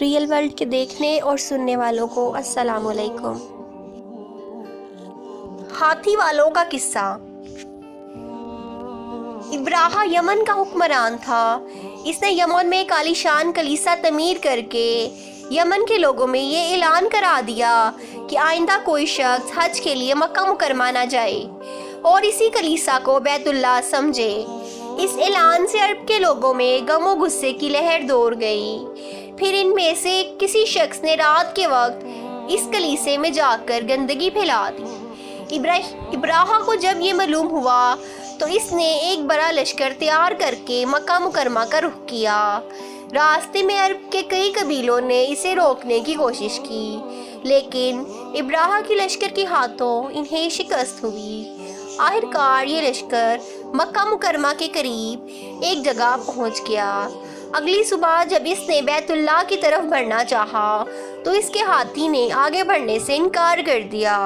Real world کے دیکھنے اور سننے والوں کو السلام علیکم۔ ہاتھی والوں کا قصہ۔ ابراہا یمن کا حکمران تھا۔ اس نے یمن میں ایک عالیشان کلیسا تعمیر کر کے یمن کے لوگوں میں یہ اعلان کرا دیا کہ آئندہ کوئی شخص حج کے لیے مکہ مکرمہ نہ جائے اور اسی کلیسا کو بیت اللہ سمجھے۔ اس اعلان سے عرب کے لوگوں میں غم و غصے کی لہر دوڑ گئی۔ پھر ان میں سے کسی شخص نے رات کے وقت اس کلیسے میں جا کر گندگی پھیلا دی۔ ابراہا کو جب یہ معلوم ہوا تو اس نے ایک بڑا لشکر تیار کر کے مکہ مکرمہ کا رخ کیا۔ راستے میں عرب کے کئی قبیلوں نے اسے روکنے کی کوشش کی، لیکن ابراہا کی لشکر کے ہاتھوں انہیں شکست ہوئی۔ آخرکار یہ لشکر مکہ مکرمہ کے قریب ایک جگہ پہنچ گیا۔ اگلی صبح جب اس نے بیت اللہ کی طرف بڑھنا چاہا تو اس کے ہاتھی نے آگے بڑھنے سے انکار کر دیا۔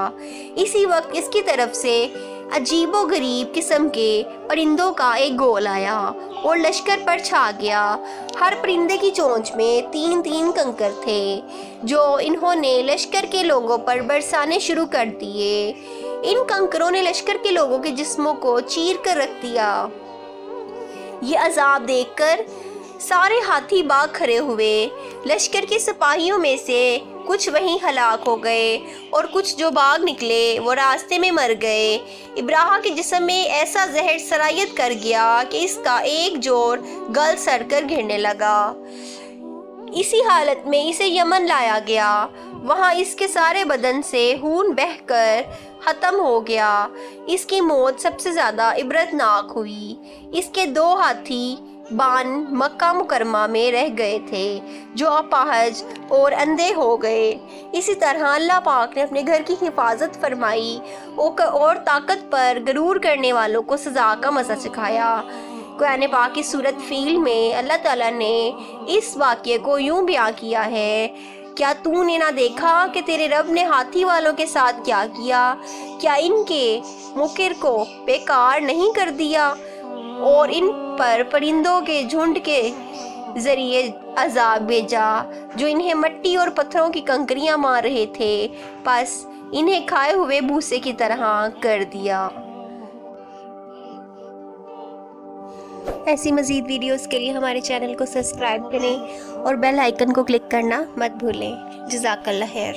اسی وقت اس کی طرف سے عجیب و غریب قسم کے پرندوں کا ایک گول آیا اور لشکر پر چھا گیا۔ ہر پرندے کی چونچ میں 3 کنکر تھے جو انہوں نے لشکر کے لوگوں پر برسانے شروع کر دیے۔ ان کنکروں نے لشکر کے لوگوں کے جسموں کو چیر کر رکھ دیا۔ یہ عذاب دیکھ کر سارے ہاتھی بھاگ کھڑے ہوئے۔ لشکر کے سپاہیوں میں سے کچھ وہیں ہلاک ہو گئے اور کچھ جو بھاگ نکلے وہ راستے میں مر گئے۔ ابراہا کے جسم میں ایسا زہر سرایت کر گیا کہ اس کا ایک جوڑ گل سڑ کر گرنے لگا۔ اسی حالت میں اسے یمن لایا گیا۔ وہاں اس کے سارے بدن سے خون بہہ کر ختم ہو گیا۔ اس کی موت سب سے زیادہ عبرتناک ہوئی۔ اس کے 2 ہاتھی بان مکہ مکرمہ میں رہ گئے تھے جو اپاہج اور اندھے ہو گئے۔ اسی طرح اللہ پاک نے اپنے گھر کی حفاظت فرمائی اور طاقت پر غرور کرنے والوں کو سزا کا مزہ چکھایا۔ قرآن پاک کی سورۃ فیل میں اللہ تعالیٰ نے اس واقعے کو یوں بیان کیا ہے، کیا تو نے نہ دیکھا کہ تیرے رب نے ہاتھی والوں کے ساتھ کیا کیا؟ کیا ان کے مکر کو بیکار نہیں کر دیا اور ان پر پرندوں کے جھنڈ کے ذریعے عذاب بھیجا جو انہیں مٹی اور پتھروں کی کنکریاں مار رہے تھے، پس انہیں کھائے ہوئے بھوسے کی طرح کر دیا۔ ایسی مزید ویڈیوز کے لیے ہمارے چینل کو سبسکرائب کریں اور بیل آئیکن کو کلک کرنا مت بھولیں۔ جزاک اللہ خیر۔